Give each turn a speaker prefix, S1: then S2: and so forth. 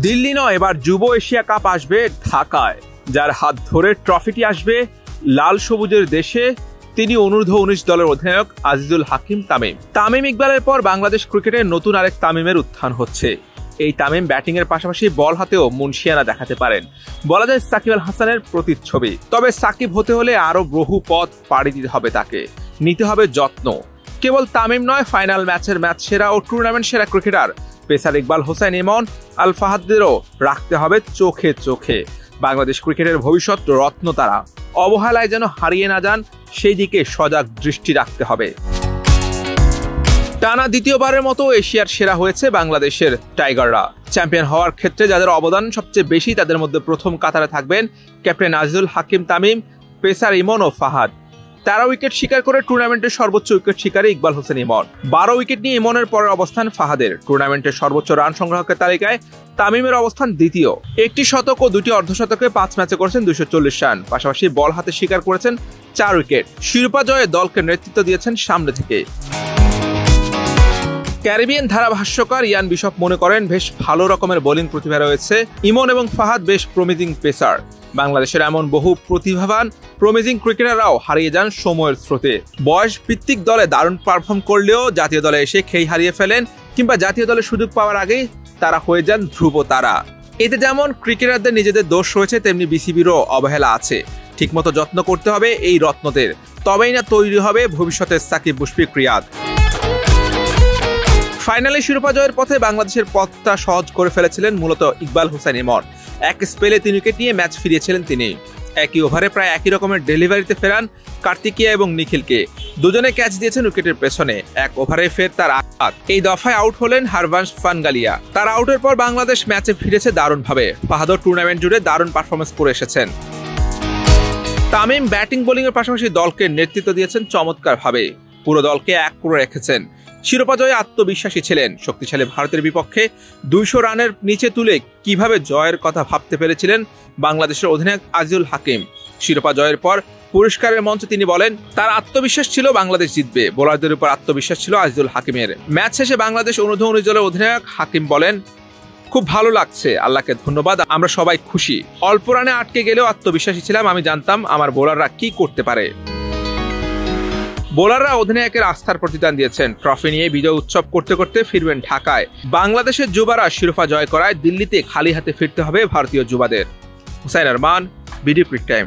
S1: দিল্লি নয়, এবার যুব এশিয়া কাপ আসবে ঢাকায়। যার হাত ধরে ট্রফিটি আসবে লাল সবুজের দেশে, তিনি অনূর্ধ্ব-19 দলের অধিনায়ক আজিজুল হাকিম তামিম। তামিম ইকবালের পর বাংলাদেশ ক্রিকেটের নতুন আরেক তামিমের উত্থান হচ্ছে। এই তামিম ব্যাটিং এর পাশাপাশি বল হাতেও মুনশিয়ানা দেখাতে পারেন। বলা যায় সাকিব আল হাসানের প্রতিচ্ছবি। তবে সাকিব হতে হলে আরো বহু পথ পাড়ি দিতে হবে, তাকে নিতে হবে যত্ন। কেবল তামিম নয়, ফাইনাল ম্যাচের ম্যাচ সেরা ও টুর্নামেন্ট সেরা ক্রিকেটার পেসার ইকবাল হোসেন ইমন, আল ফাহাদদেরও রাখতে হবে চোখে চোখে। বাংলাদেশ ক্রিকেটের ভবিষ্যৎ রত্ন তারা, অবহেলায় যেন হারিয়ে না যান, সেই দিকে সজাগ দৃষ্টি রাখতে হবে। টানা দ্বিতীয়বারের মতো এশিয়ার সেরা হয়েছে বাংলাদেশের টাইগাররা। চ্যাম্পিয়ন হওয়ার ক্ষেত্রে যাদের অবদান সবচেয়ে বেশি, তাদের মধ্যে প্রথম কাতারে থাকবেন ক্যাপ্টেন আজিজুল হাকিম তামিম, পেসার ইমন ও ফাহাদ। 13 উইকেট শিকার করে টুর্নামেন্টের সর্বোচ্চ উইকেট শিকারী ইকবাল হোসেন ইমন। 12 উইকেট নিয়ে ইমনের পরের অবস্থান ফাহাদের। টুর্নামেন্টের সর্বোচ্চ রান সংগ্রাহকের তালিকায় তামিমের অবস্থান দ্বিতীয়। একটি শতক ও দুটি অর্ধশতকে 5 ম্যাচে করেছেন 240 রান। পাশাপাশি বল হাতে শিকার করেছেন 4 উইকেট। শিরোপা জয়ে দলকে নেতৃত্ব দিয়েছেন সামনে থেকে। ক্যারিবিয়ান ধারাভাষ্যকার ইয়ান বিশপ মনে করেন, বেশ ভালো রকমের বোলিং প্রতিভা রয়েছে। ইমন এবং ফাহাদ বেশ প্রমিজিং পেসার। বাংলাদেশের এমন বহু প্রতিভাবান প্রমিজিং ক্রিকেটাররাও হারিয়ে যান সময়ের স্রোতে। বয়স ভিত্তিক দলে দারুণ পারফর্ম করলেও জাতীয় দলে এসে খেই হারিয়ে ফেলেন, কিংবা জাতীয় দলে সুযোগ পাওয়ার আগেই তারা হয়ে যান ধ্রুব তারা। এতে যেমন ক্রিকেটারদের নিজেদের দোষ রয়েছে, তেমনি বিসিবিরও অবহেলা আছে। ঠিকমতো যত্ন করতে হবে এই রত্নদের, তবেই না তৈরি হবে ভবিষ্যতের সাকিব মুশফিক রিয়াদ। ফাইনালে শিরোপা জয়ের পথে বাংলাদেশের পথটা সহজ করে ফেলেছিলেন মূলত ইকবাল হোসেন ইমন। এক স্পেলে 3 উইকেট নিয়ে ম্যাচ ফিরিয়েছিলেন তিনি। একই ওভারে প্রায় একই রকমের ডেলিভারিতে ফেরান কার্তিকিয়া এবং নিখিলকে। দুজনে ক্যাচ দিয়েছেন উইকেটের পেছনে। এক ওভারে ফের তার আঘাত। এই দফায় আউট হলেন হারভান্স ফানগালিয়া। তার আউটের পর বাংলাদেশ ম্যাচে ফিরেছে দারুণভাবে। ফাহাদও টুর্নামেন্ট জুড়ে দারুণ পারফরমেন্স করে এসেছেন। তামিম ব্যাটিং বোলিং এর পাশাপাশি দলকে নেতৃত্ব দিয়েছেন চমৎকারভাবে। পুরো দলকে এক করে রেখেছেন। শিরোপা জয়ে আত্মবিশ্বাসী ছিলেন। শক্তিশালী ভারতের বিপক্ষে 200 রানের নিচে তুলে কিভাবে জয়ের কথা ভাবতে পেরেছিলেন বাংলাদেশের অধিনায়ক আজিজুল হাকিম। শিরোপা জয়ের পর পুরস্কারের মঞ্চে তিনি বলেন, তার আত্মবিশ্বাস ছিল বাংলাদেশ জিতবে। বোলারদের উপর আত্মবিশ্বাস ছিল আজিজুল হাকিমের। ম্যাচ শেষে বাংলাদেশ অনূর্ধ্ব-19 দলের অধিনায়ক হাকিম বলেন, খুব ভালো লাগছে, আল্লাহকে ধন্যবাদ, আমরা সবাই খুশি। অল্প রানে আটকে গেলেও আত্মবিশ্বাসী ছিলাম। আমি জানতাম আমার বোলাররা কি করতে পারে। বোলাররা অধিনায়কের আস্থার প্রতিদান দিয়েছেন। ট্রফি নিয়ে বিজয় উৎসব করতে করতে ফিরবেন ঢাকায়। বাংলাদেশের যুবারা শিরোপা জয় করায় দিল্লিতে খালি হাতে ফিরতে হবে ভারতীয় যুবাদের। Hussain Arman, BD cric time.